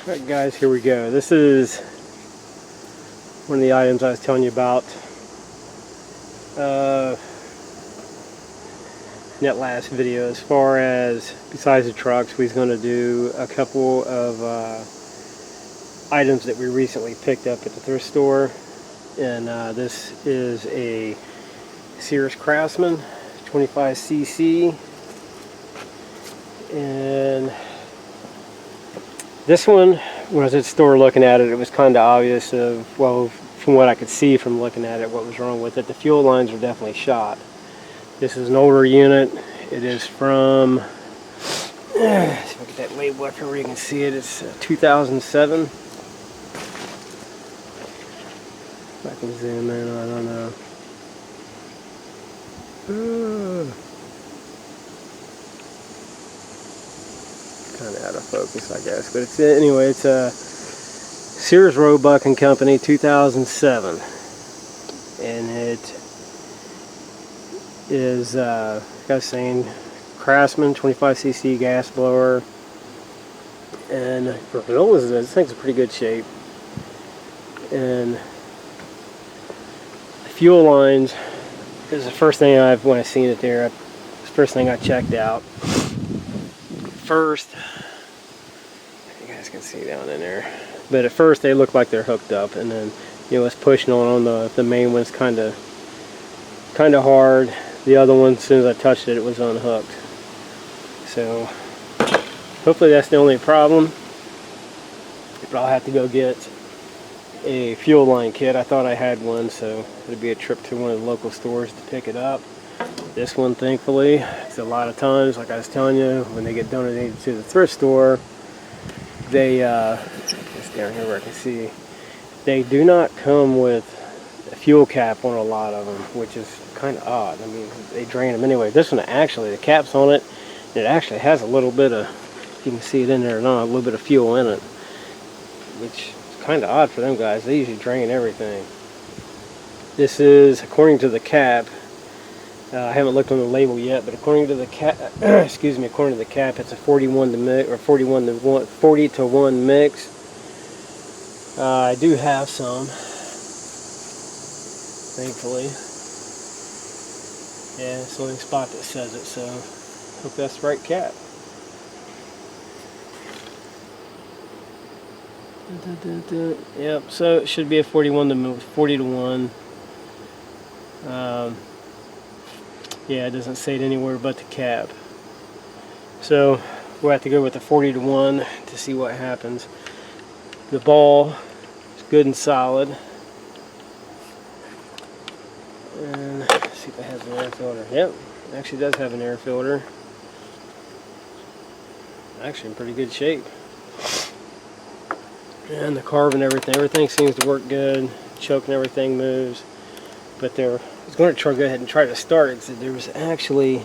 Alright guys, here we go. This is one of the items I was telling you about in that last video. As far as, besides the trucks, we was going to do a couple of items that we recently picked up at the thrift store. And this is a Sears Craftsman 25cc. And this one, when I was at the store looking at it, it was kind of obvious of, well, from what I could see from looking at it, what was wrong with it. The fuel lines are definitely shot. This is an older unit. It is from, see if I get that label up here where you can see it. It's 2007. If I can zoom in, I don't know. Kind of out of focus, I guess, but it's anyway. It's a Sears Roebuck and Company 2007, and it is like I was saying, Craftsman 25cc gas blower, and for as old as this thing's in pretty good shape. And the fuel lines is the first thing when I seen it there. It's the first thing I checked out. First, you guys can see down in there, but at first they look like they're hooked up, and then it's pushing on the main one's kind of hard. The other one, as soon as I touched it, it was unhooked. So hopefully that's the only problem, but I'll have to go get a fuel line kit. I thought I had one, so it'd be a trip to one of the local stores to pick it up. This one, thankfully, it's a lot of times, like I was telling you, when they get donated to the thrift store, they, it's down here where I can see, they do not come with a fuel cap on a lot of them, which is kind of odd. I mean, they drain them anyway. This one, actually, the cap's on it, and it actually has a little bit of, if you can see it in there or not, a little bit of fuel in it, which is kind of odd for them guys. They usually drain everything. This is, according to the cap, I haven't looked on the label yet, but according to the cap, excuse me, according to the cap, it's a 40 to 1 mix. I do have some, thankfully. Yeah, it's the only spot that says it, so hope that's the right cap. Yep, so it should be a 40 to 1. Yeah, it doesn't say it anywhere but the cap. So we'll have to go with the 40 to 1 to see what happens. The ball is good and solid. And let's see if it has an air filter. Yep, it actually does have an air filter. Actually in pretty good shape. And the carb and everything seems to work good. Choke and everything moves. But I was going to go ahead and try to start it. So there was actually,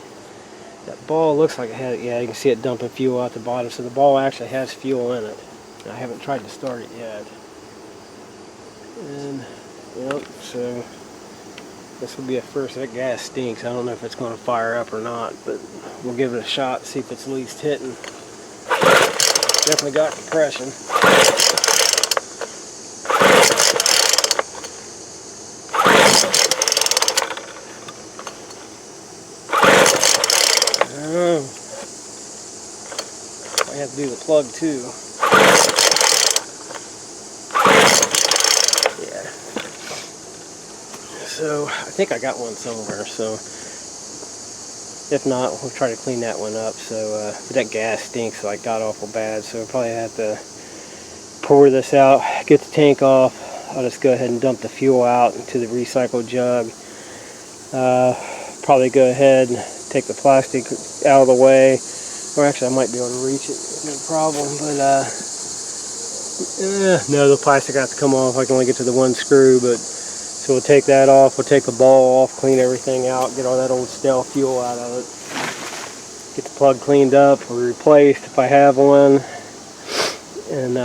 that ball looks like it had, yeah, you can see it dumping fuel out the bottom. So the ball actually has fuel in it. I haven't tried to start it yet. And, yep, so this will be a first. That gas stinks. I don't know if it's going to fire up or not, but we'll give it a shot, see if it's at least hitting. Definitely got compression. I have to do the plug too. Yeah. So I think I got one somewhere. So if not, we'll try to clean that one up. So but that gas stinks like god awful bad. So we'll probably have to pour this out, get the tank off. I'll just go ahead and dump the fuel out into the recycled jug. Probably go ahead and take the plastic out of the way. Or actually, I might be able to reach it, no problem. But no, the plastic has to come off. I can only get to the one screw. But so we'll take that off. We'll take the ball off, clean everything out, get all that old stale fuel out of it. Get the plug cleaned up or replaced if I have one, and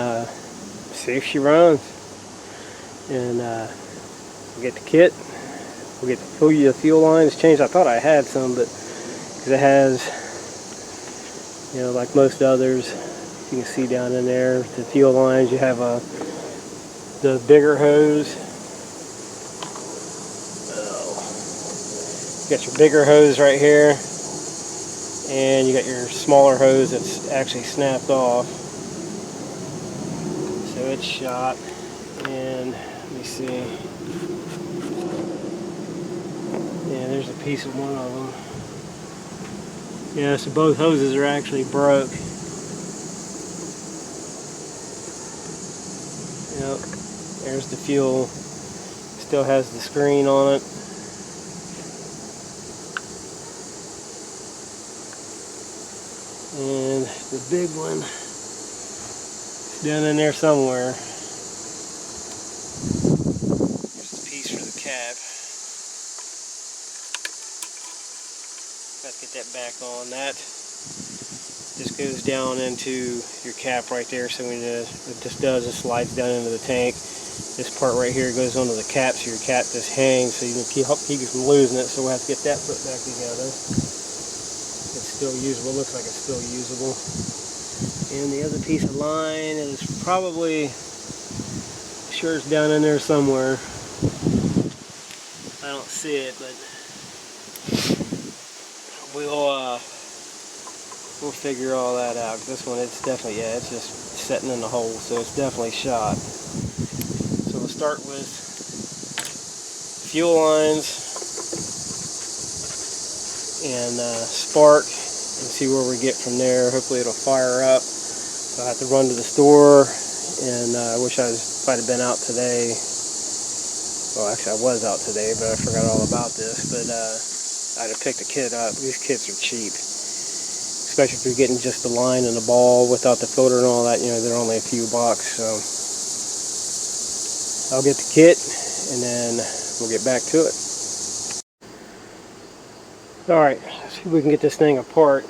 see if she runs. And we'll get the kit. We'll get the fuel lines changed. I thought I had some, but because it has, like most others, You can see down in there the fuel lines. You have the bigger hose. You got your bigger hose right here, and you got your smaller hose that's actually snapped off. So it's shot, and let me see. Yeah, there's a piece of one of them. Yeah, so both hoses are actually broke. Yep, there's the fuel. Still has the screen on it. And the big one is down in there somewhere. There's the piece for the cap. Let's get that back on. That just goes down into your cap right there. So when it just does, it slides down into the tank. This part right here goes onto the cap, so your cap just hangs, so you can keep you from losing it. So we'll have to get that put back together. It's still usable. Looks like it's still usable. And the other piece of line is probably, sure it's down in there somewhere. I don't see it, but we'll figure all that out. This one, it's definitely, yeah, it's just setting in the hole, so it's definitely shot. So we'll start with fuel lines and spark and see where we get from there. Hopefully it'll fire up. So I have to run to the store, and I wish if I'd have been out today. Well, actually I was out today, but I forgot all about this. But I'd have picked a kit up. These kits are cheap, especially if you're getting just the line and the ball without the filter and all that. You know, they're only a few bucks. So I'll get the kit, and then we'll get back to it. Alright, let's see if we can get this thing apart.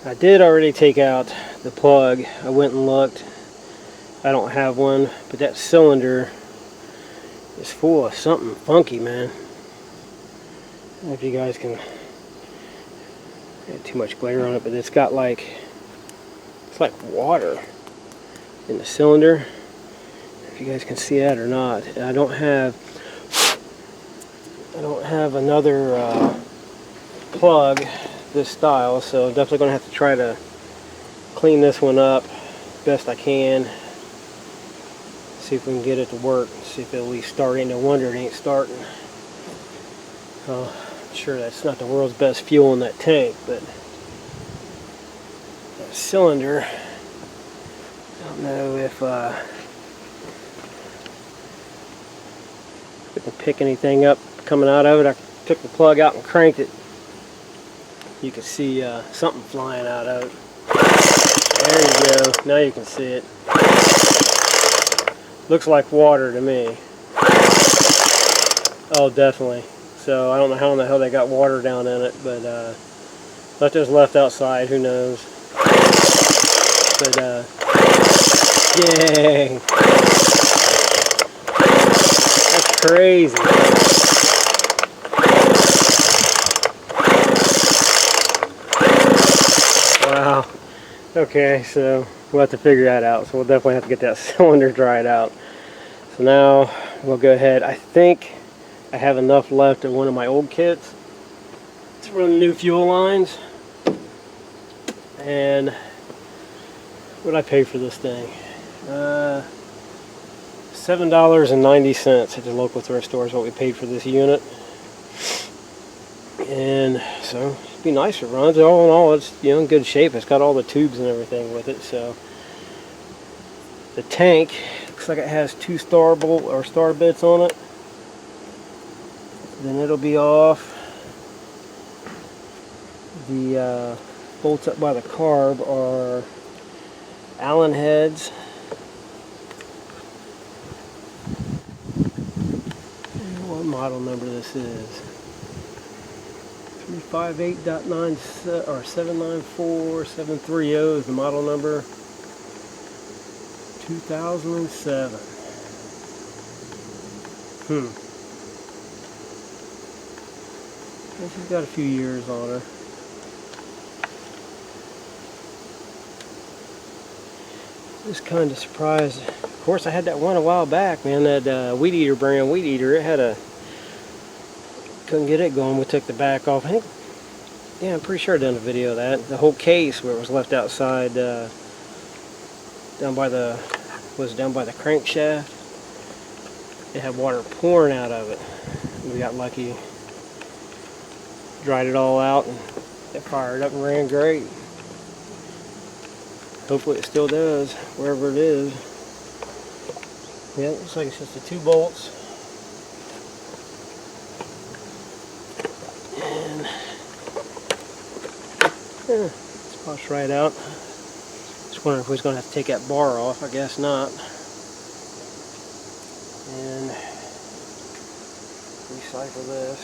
I did already take out the plug. I went and looked. I don't have one, but that cylinder is full of something funky, man. I don't know if you guys can get too much glare on it, but it's got like, it's like water in the cylinder. If you guys can see that or not. I don't have another plug this style, so I'm definitely going to have to try to clean this one up best I can. See if we can get it to work. See if it'll at least start. Ain't no wonder it ain't starting. I'm sure that's not the world's best fuel in that tank, but that cylinder, I don't know if we can pick anything up coming out of it. I took the plug out and cranked it. You can see something flying out of it. There you go. Now you can see it. Looks like water to me. Oh, definitely. So I don't know how in the hell they got water down in it, but left it left outside. Who knows? But yay! That's crazy. Wow. Okay, so we'll have to figure that out. So we'll definitely have to get that cylinder dried out. So now we'll go ahead. I think I have enough left of one of my old kits to run new fuel lines. And what did I pay for this thing? $7.90 at the local thrift store is what we paid for this unit. And so it'd be nice. It runs. All in all, it's, you know, in good shape. It's got all the tubes and everything with it. So the tank looks like it has 2 star bits on it. Then it'll be off. The bolts up by the carb are Allen heads. What model number this is? 358.9 or 794730 is the model number. 2007. She's got a few years on her. Just kind of surprised. Of course, I had that one a while back, man. That weed eater brand weed eater. It had a couldn't get it going. We took the back off. I think, yeah, I'm pretty sure I done a video of that. The whole case where it was left outside, down by the crankshaft. It had water pouring out of it. We got lucky. Dried it all out, and it fired up and ran great. Hopefully it still does, wherever it is. Yeah, it looks like it's just the 2 bolts. And yeah, it's pops right out. Just wondering if we was going to have to take that bar off. I guess not. And recycle this.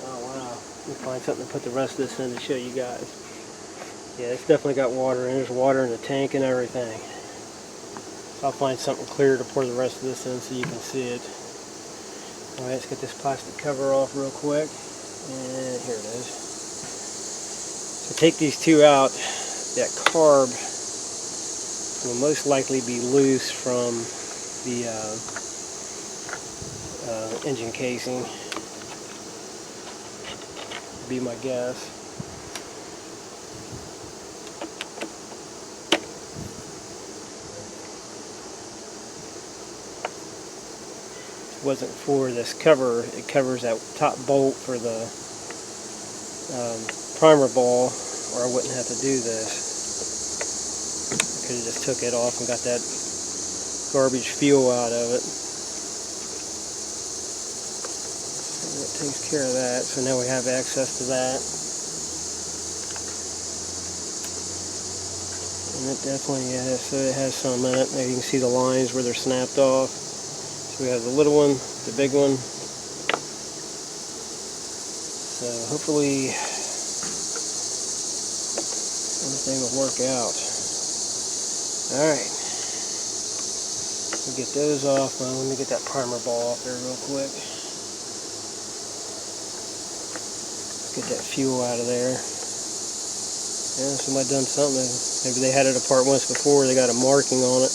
Oh wow. Let me find something to put the rest of this in to show you guys. Yeah, it's definitely got water in. There's water in the tank and everything. I'll find something clear to pour the rest of this in so you can see it. Alright, let's get this plastic cover off real quick. And here it is. So take these 2 out. That carb will most likely be loose from the engine casing. Be my guess. Wasn't for this cover. It covers that top bolt for the primer ball, or I wouldn't have to do this. I could have just took it off and got that garbage fuel out of it. So that takes care of that. So now we have access to that. And it definitely has, so it has some in it. Now you can see the lines where they're snapped off. So we have the little one, the big one. So hopefully everything will work out. Alright. We'll get those off. Well, let me get that primer ball off there real quick. Get that fuel out of there. Yeah, somebody done something. Maybe they had it apart once before. They got a marking on it.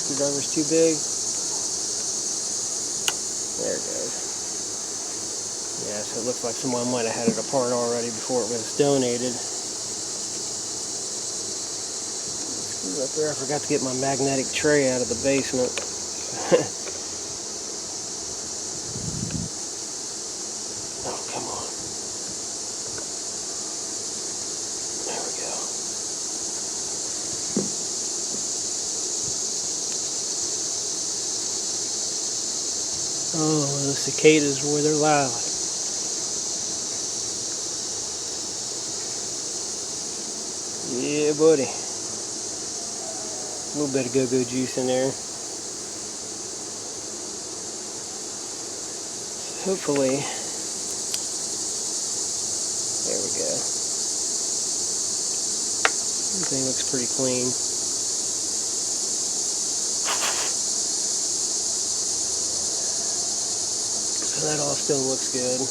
Screwdriver's too big. There it goes. Yeah, so it looks like someone might have had it apart already before it was donated. Screw up there. I forgot to get my magnetic tray out of the basement. Oh, come on. There we go. Oh, the cicadas, boy, they're loud. Yeah, buddy. A little bit of go-go juice in there. Hopefully, there we go. Everything looks pretty clean. So that all still looks good.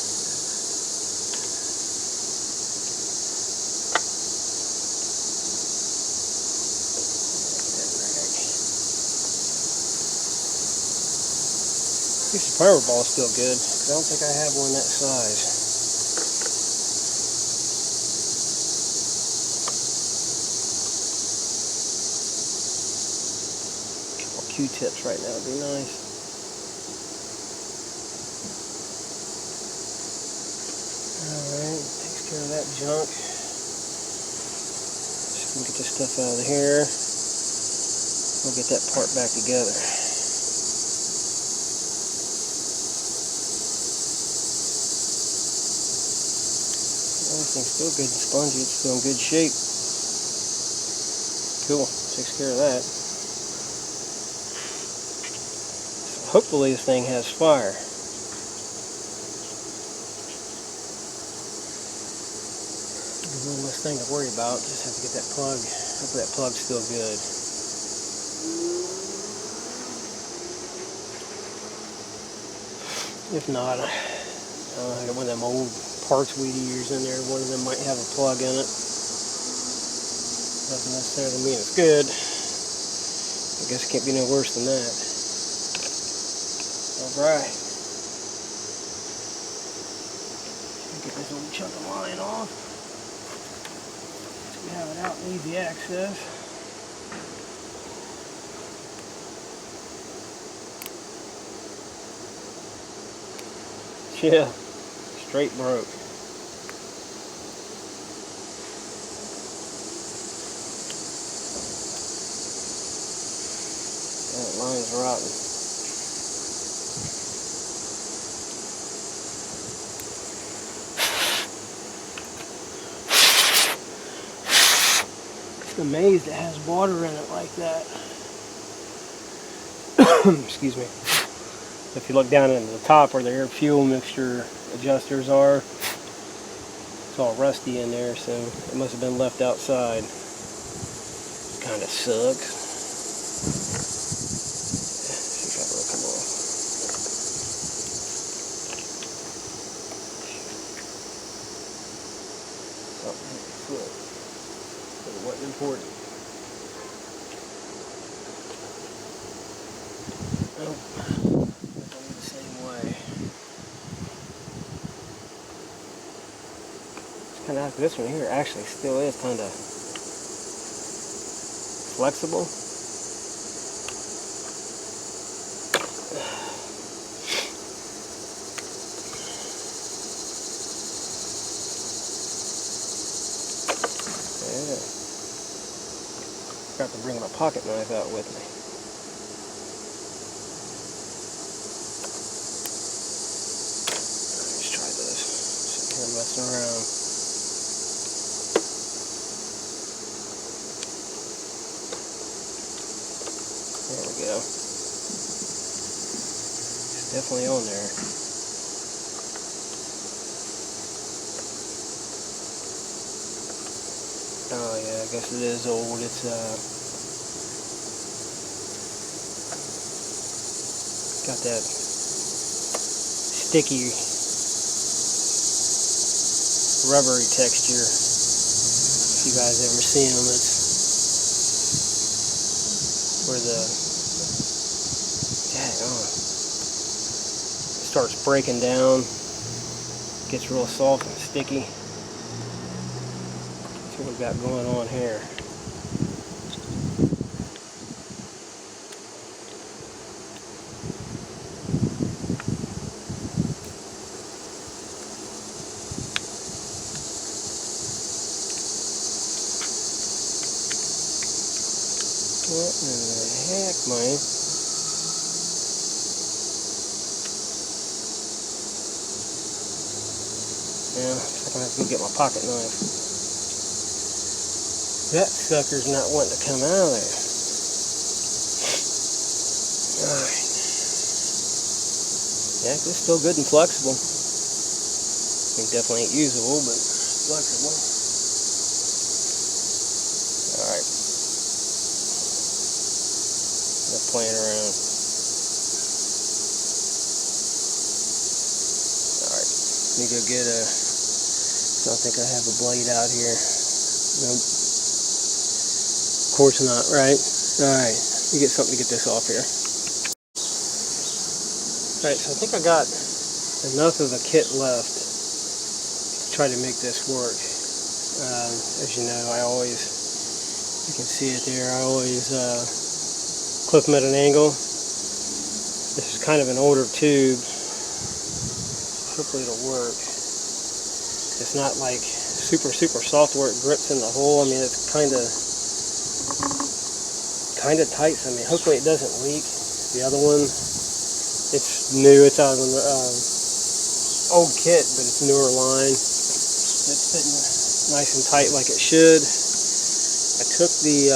At least the primer ball is still good, because I don't think I have one that size. Couple Q-tips right now would be nice. Alright, takes care of that junk. Just gonna get this stuff out of here. We'll get that part back together. Everything's still good and spongy. It's still in good shape. Cool. Takes care of that. So hopefully this thing has fire. One less thing to worry about. Just have to get that plug. Hopefully that plug's still good. If not, I got one of them old parts weed eaters in there. One of them might have a plug in it. Doesn't necessarily mean it's good. I guess it can't be no worse than that. Alright. Get this little chunk of line off. So we have it out and easy access. Yeah, straight broke. That line's rotten. I'm amazed it has water in it like that. Excuse me. If you look down into the top where the air fuel mixture adjusters are, it's all rusty in there, so it must have been left outside. Kind of sucks. See if that'll come off. Something hit the foot, but it wasn't important. Nope. The same way. It's kind of like this one here actually still is kind of flexible. Yeah. Forgot to bring my pocket knife out with me. Let's try this. Sitting here messing around. There we go. It's definitely on there. Oh yeah, I guess it is old. It's got that sticky, rubbery texture. If you guys ever see them, it's where the it starts breaking down, gets real soft and sticky. That's what we've got going on here. What in the heck, man? Yeah, I'm gonna have to go get my pocket knife. That sucker's not wanting to come out of there. Alright. Yeah, it's still good and flexible. I mean, definitely ain't usable, but flexible. Alright. Just playing around. Alright. Let me go get a... I don't think I have a blade out here. Nope. Of course not, right? Alright. Let me get something to get this off here. Alright, so I think I got enough of a kit left to try to make this work. As you know, I always, you can see it there, I always clip them at an angle. This is kind of an older tube. Hopefully it'll work. It's not like super soft where it grips in the hole. I mean, it's kind of tight. So, I mean, hopefully it doesn't leak. The other one, it's new. It's out of an old kit, but it's newer line. It's fitting nice and tight like it should. I took the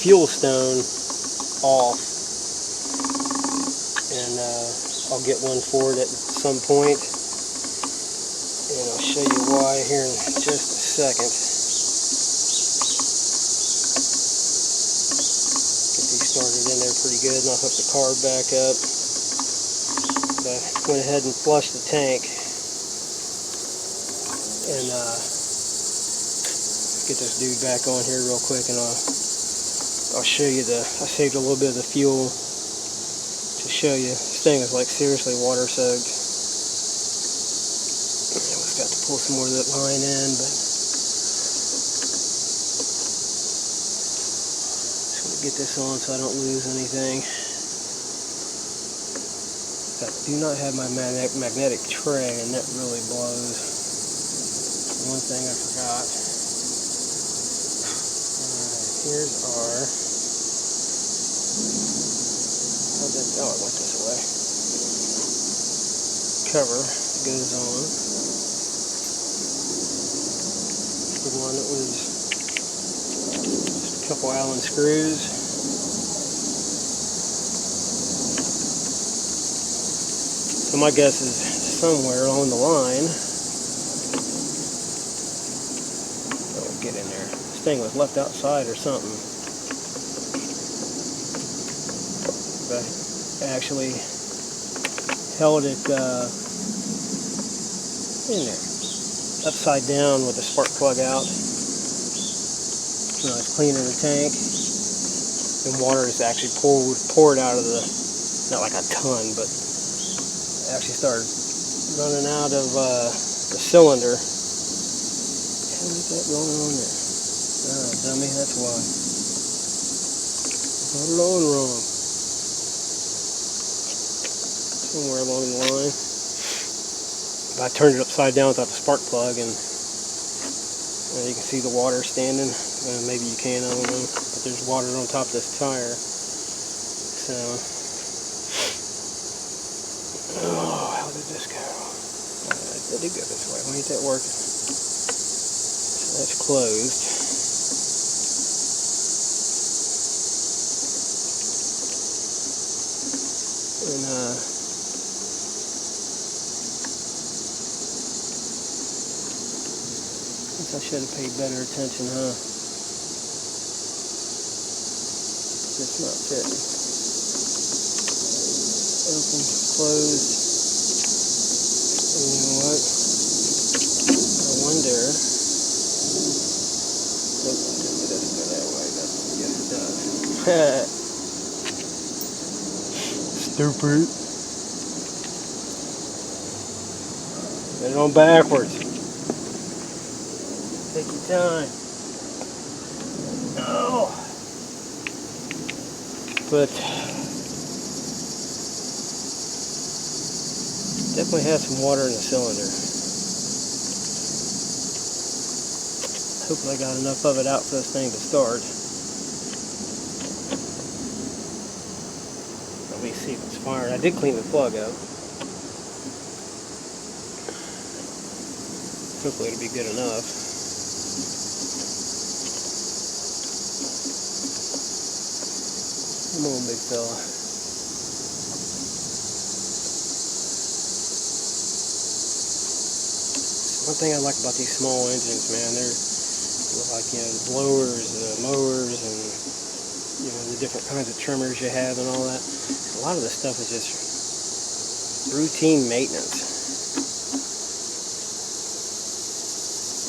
fuel stone off, and I'll get one for it at some point, and I'll show you why here in just a second. started in there pretty good, and I hooked the carb back up. So I went ahead and flushed the tank, and get this dude back on here real quick, and I'll show you I saved a little bit of the fuel to show you. This thing is like seriously water soaked. I was got to pull some more of that line in, but just want to get this on so I don't lose anything. I do not have my magnetic tray, and that really blows. One thing I forgot. Here's our, oh, it went this way. Cover that goes on. The one that was just a couple Allen screws. So my guess is somewhere along the line, oh, get in there. This thing was left outside or something. But I actually held it in there, upside down with the spark plug out. When I was cleaning the tank, and water is actually poured out of the, not like a ton, but it actually started running out of the cylinder. How is that going on there? Oh, dummy, that's why. Got it on wrong. Somewhere along the line. I turned it upside down without the spark plug, and you can see the water standing. Maybe you can, I don't know. But there's water on top of this tire. So, oh, how did this go? It did go this way. Why ain't that working? So that's closed. And I should have paid better attention, huh? Just not fitting. Open, closed. And you know what? I wonder. Nope, it doesn't go that way. Yes, it does. Stupid. Get it on backwards. Take your time. Oh. But definitely has some water in the cylinder. Hopefully I got enough of it out for this thing to start. Let me see if it's firing. I did clean the plug up. Hopefully it'll be good enough. Come on, big fella. One thing I like about these small engines, man, they're like, you know, the blowers, the mowers, and, you know, the different kinds of trimmers you have and all that. A lot of this stuff is just routine maintenance.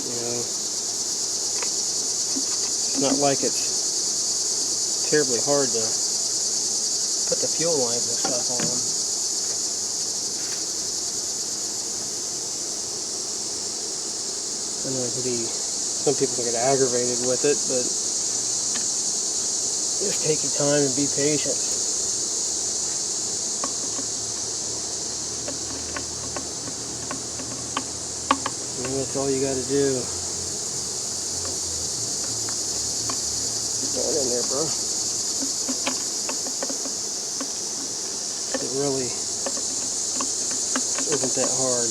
You know, it's not like it's terribly hard to put the fuel lines and stuff on them. I know it can be, some people can get aggravated with it, but just take your time and be patient. And that's all you got to do. Get in there, bro. It really isn't that hard.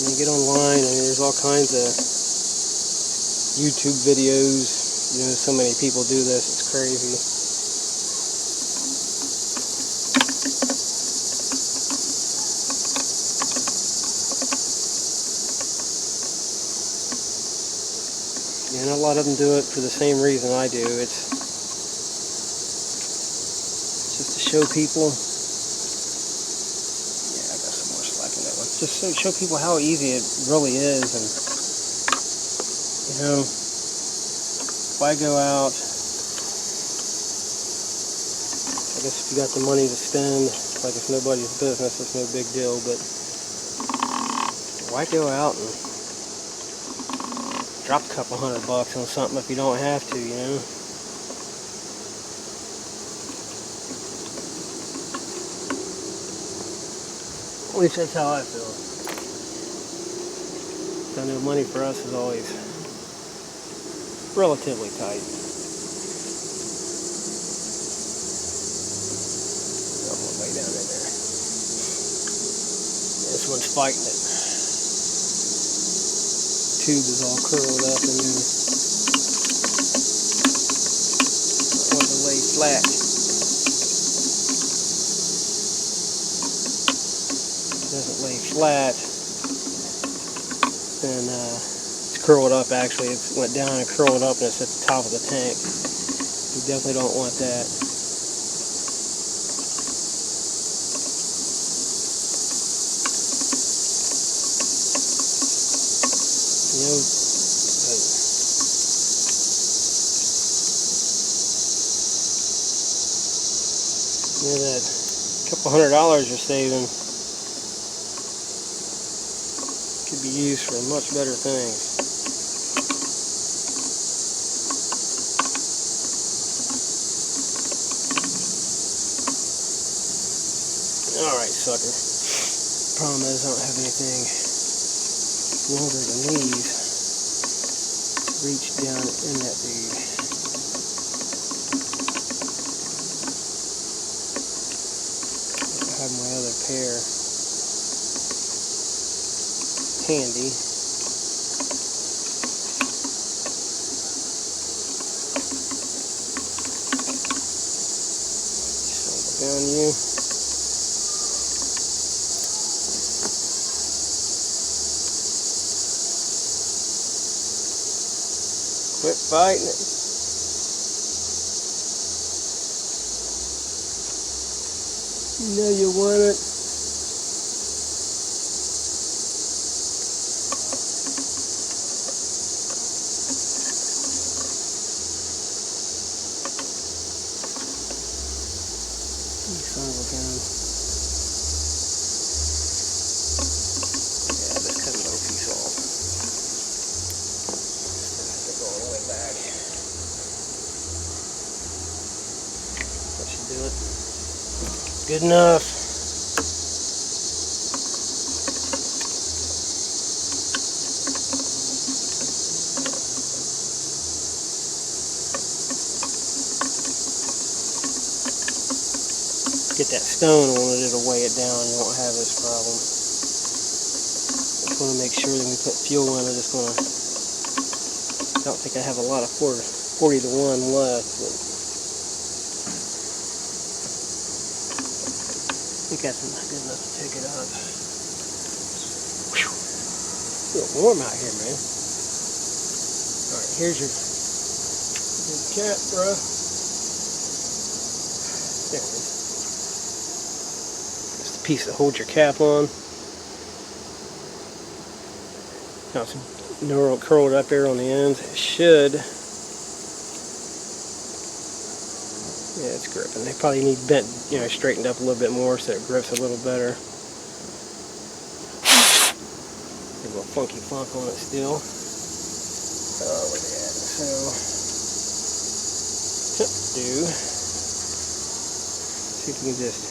When you get online, I mean, there's all kinds of YouTube videos. You know, so many people do this, it's crazy. And a lot of them do it for the same reason I do. It's show people. Yeah, I got some more slack in that one. Just to show people how easy it really is, and you know, if I go out, I guess if you got the money to spend, like it's nobody's business, it's no big deal. But why go out and drop a couple $100 on something if you don't have to, you know? At least that's how I feel. I know money for us is always relatively tight. I'm gonna lay down in there. This one's fighting it. Tube is all curled up and then I want to lay flat. If it doesn't lay flat, then it's curled up. Actually, it went down and curled up and it's at the top of the tank. You definitely don't want that. You know, that couple $100 you're saving could be used for much better things. Alright, sucker. Problem is I don't have anything longer than these. Reach down in that dude. I have my other pair handy. Settle down you. Quit fighting it. You know you want it. You son of a gun. Yeah, just cut a little piece off. Go all the way back. That should do it. Good enough. Get that stone on it, it'll weigh it down. You won't have this problem. Just want to make sure that we put fuel in it. It's gonna. I don't think I have a lot of 40 to 1 left, but I think that's good enough to pick it up. Whew. Feel warm out here, man. Alright, here's your cap, bro. There it is. Just the piece that holds your cap on. Now it's curled up there on the ends. It should. Yeah, it's gripping. They probably need bent, you know, straightened up a little bit more so it grips a little better. A little funky funk on it still. Oh, look at that. So, tip do. See if we can just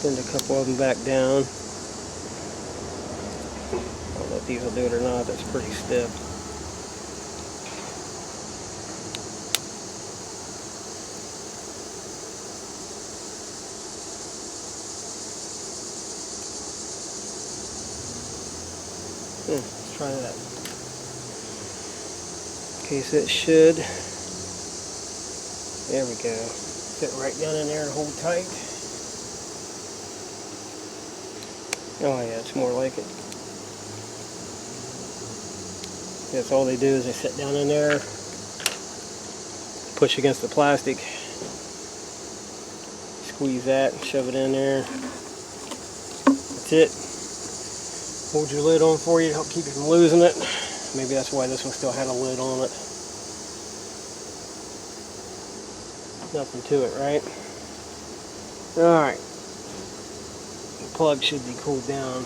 bend a couple of them back down. I don't know if these will do it or not. That's pretty stiff. Let's try that. Okay, so it should. There we go. Fit right down in there and hold tight. Oh yeah, it's more like it. That's all they do is they sit down in there, push against the plastic, squeeze that and shove it in there. That's it. Hold your lid on for you to help keep you from losing it. Maybe that's why this one still had a lid on it. Nothing to it, right? Alright. The plug should be cooled down.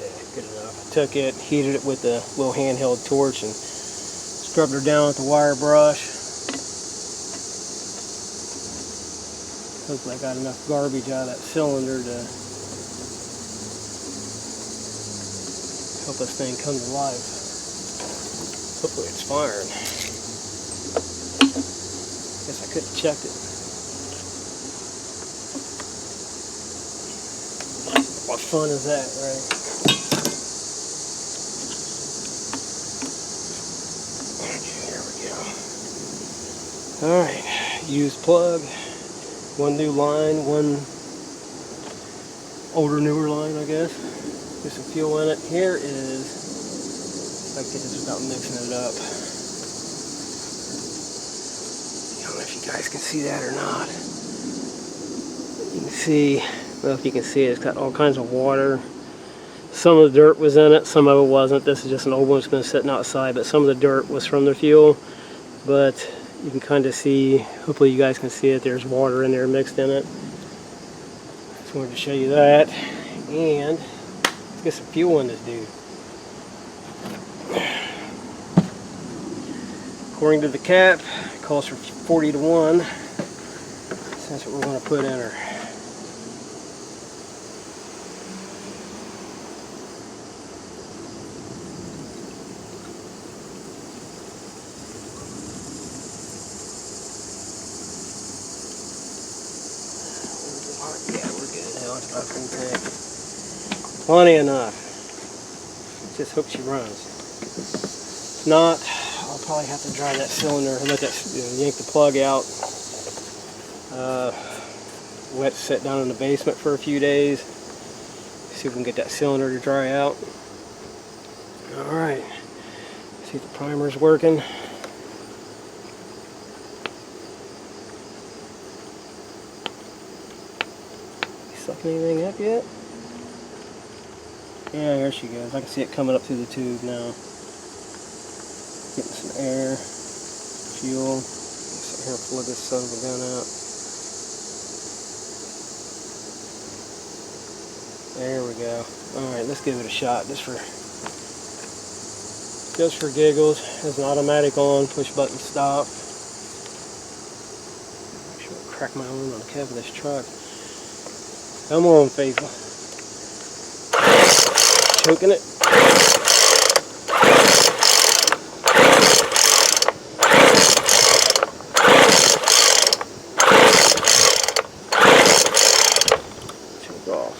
Yeah, good enough. I took it, heated it with the little handheld torch, and scrubbed her down with the wire brush. Hopefully I got enough garbage out of that cylinder to help this thing come to life. Hopefully it's firing. Guess I could have checked it. What fun is that, right? There we go. Alright, used plug. One new line, one older, newer line, I guess. Get some fuel in it. Here is, if I can get this without mixing it up. I don't know if you guys can see that or not. You can see, well, if you can see it, it's got all kinds of water. Some of the dirt was in it, some of it wasn't. This is just an old one that's been sitting outside, but some of the dirt was from the fuel. But you can kind of see, hopefully you guys can see it, there's water in there mixed in it. Just wanted to show you that. And let's get some fuel in this dude. According to the cap, it calls for 40 to 1. So that's what we're going to put in her. Yeah, we're good now. It's about full tank. Plenty enough. Just hope she runs. If not, I'll probably have to dry that cylinder and let that, yank the plug out. Let it sit down in the basement for a few days. See if we can get that cylinder to dry out. Alright. See if the primer's working. Sucking anything up yet? Yeah, there she goes. I can see it coming up through the tube now. Getting some air, fuel. Sit here and plug this son of a gun out. There we go. Alright, let's give it a shot just for giggles. Has an automatic on, push button stop. Actually, I'll crack my own on the cab of this truck. Come on, faithful. Choking it. Choke off.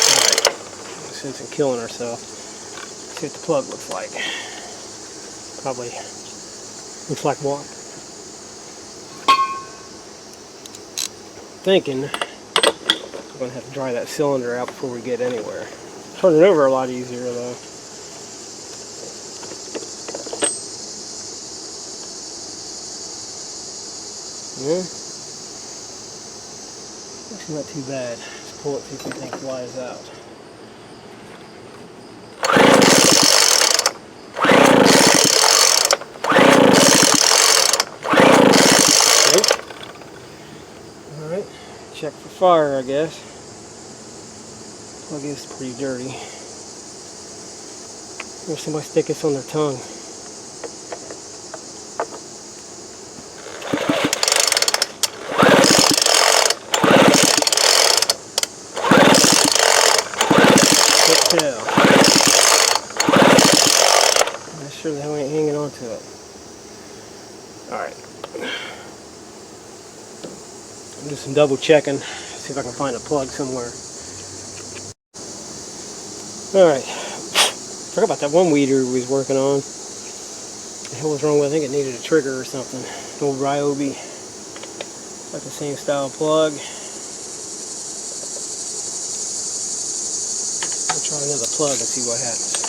Alright. Since I'm killing herself. See what the plug looks like. Probably looks like water. Thinking I'm going to have to dry that cylinder out before we get anywhere. Turning it over a lot easier though. Yeah. Actually not too bad. Let's pull it, see if anything flies out. Alright, check for fire, I guess. Plug is pretty dirty. There's somebody stick this on their tongue. Can't tell. I'm sure the hell ain't hanging on to it. Alright. Do some double checking, see if I can find a plug somewhere. Alright, forgot about that one weeder we was working on. What the hell was wrong with it? I think it needed a trigger or something. An old Ryobi. Like the same style plug. Try another plug and see what happens.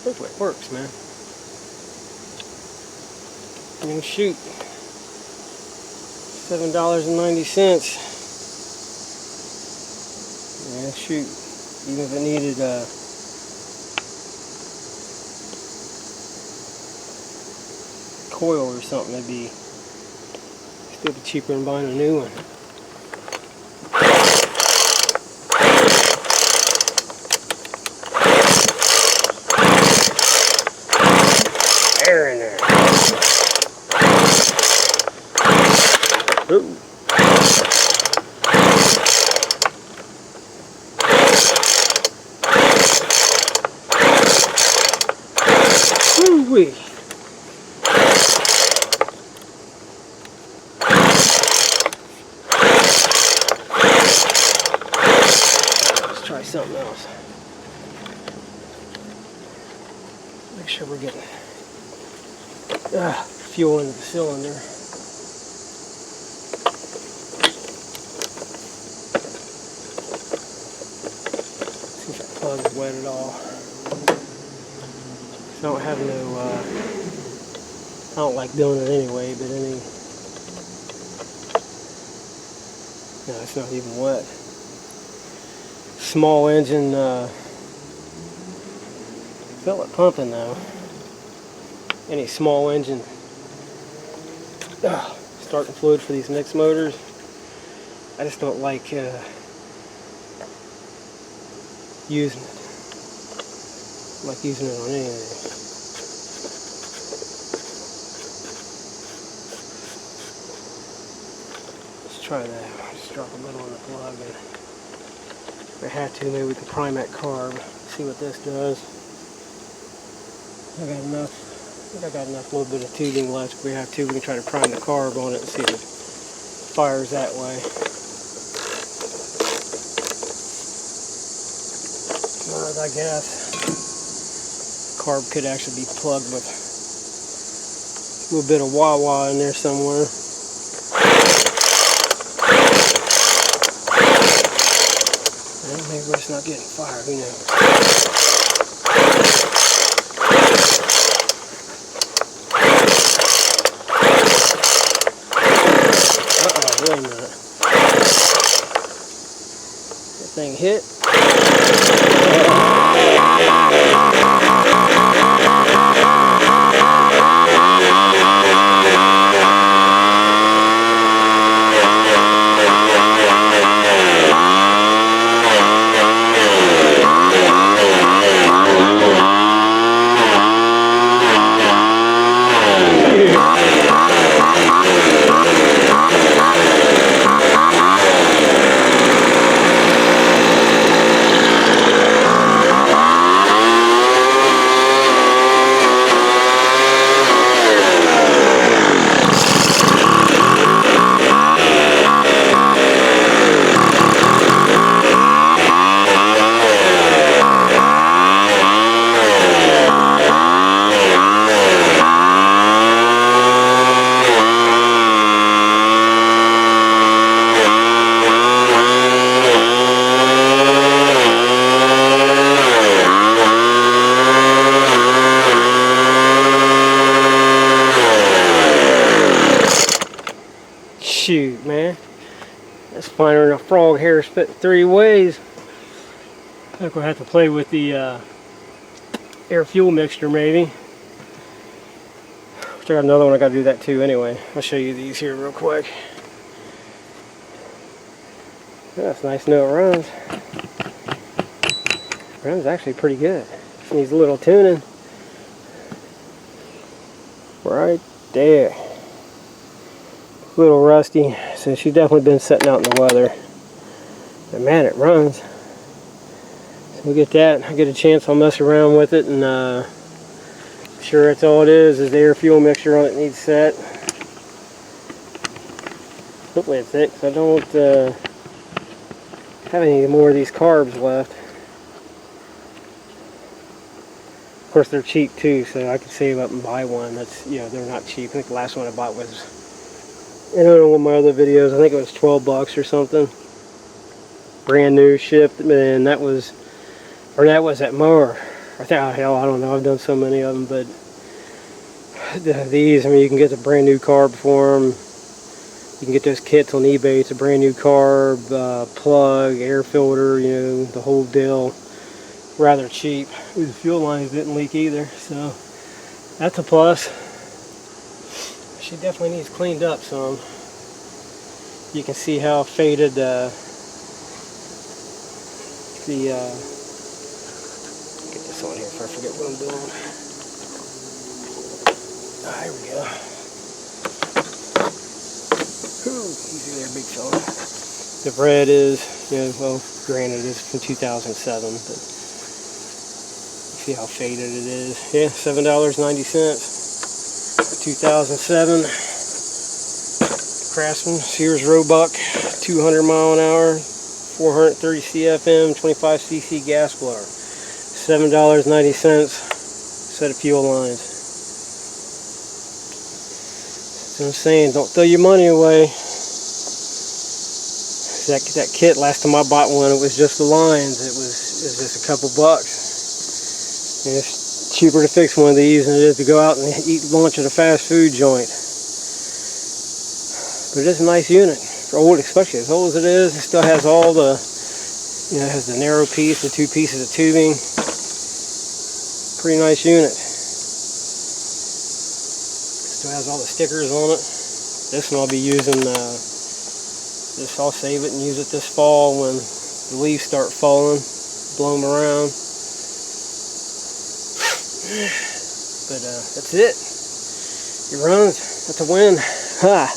Hopefully it works, man. And shoot. $7.90. Yeah, shoot. Even if it needed coil or something, it'd be still be cheaper than buying a new one. Air in there. Ooh. Woo-wee. Let's try something else. Make sure we're getting fuel into the cylinder. See if that plug is wet at all. I don't have no, I don't like doing it anyway, but no, it's not even wet. Small engine, feel it pumping though. Any small engine starting fluid for these mixed motors, I just don't like using it. I like using it on anything. Let's try that. Just drop a little on the plug, and if I had to, maybe we could prime that carb. See what this does. I got enough. I think I got enough, little bit of tubing left. If we have to, we can try to prime the carb on it and see if it fires that way. But I guess carb could actually be plugged with a little bit of wah-wah in there somewhere. Well, maybe we're just not getting fire, who knows. Wait a minute. That thing hit. Shoot, man. That's finer than a frog hair spit 3 ways. I think we'll have to play with the air fuel mixture maybe. Which I got another one, I gotta do that too anyway. I'll show you these here real quick. Yeah, it's nice to know it runs. It runs actually pretty good. Just needs a little tuning. Right there. A little rusty, so she's definitely been sitting out in the weather. But man, it runs. So we'll get that. I get a chance, I'll mess around with it, and I'm sure that's all it is the air fuel mixture on it needs set. Hopefully it's it, because I don't have any more of these carbs left. course, they're cheap too, so I could save up and buy one. That's, you know, they're not cheap. I think the last one I bought was, I don't know, one of my other videos, I think it was 12 bucks or something. Brand new, shipped, and that was at Mower. I think, oh, hell, I don't know, I've done so many of them, but these, I mean, you can get a brand new carb for them. You can get those kits on eBay. It's a brand new carb, plug, air filter, you know, the whole deal. Rather cheap. Ooh, the fuel lines didn't leak either, so that's a plus. She definitely needs cleaned up some. You can see how faded get this on here before I forget what I'm doing. Ah, here we go. Ooh, easy there, big fella. The red is, you know, well, granted it's from 2007, but see how faded it is. Yeah, $7.90. 2007 Craftsman Sears Roebuck, 200 mile an hour, 430 CFM, 25 cc gas blower. $7.90. Set of fuel lines. That's what I'm saying. Don't throw your money away. That kit, last time I bought one, it was just the lines. It was just a couple bucks. And it's cheaper to fix one of these than it is to go out and eat lunch at a fast food joint. But it is a nice unit. For old, especially as old as it is, it still has all the, you know, it has the narrow piece, the two pieces of tubing. Pretty nice unit. Still has all the stickers on it. This one I'll be using, this, I'll save it and use it this fall when the leaves start falling, blow them around. But that's it. It runs. That's a win. Ha!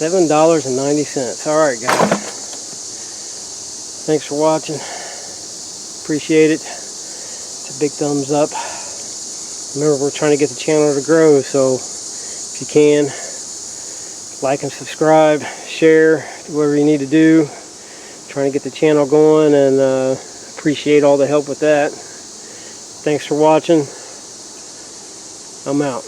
$7.90. Alright guys. Thanks for watching. Appreciate it. It's a big thumbs up. Remember, we're trying to get the channel to grow, so if you can, like and subscribe, share, do whatever you need to do. Trying to get the channel going, and appreciate all the help with that. Thanks for watching. I'm out.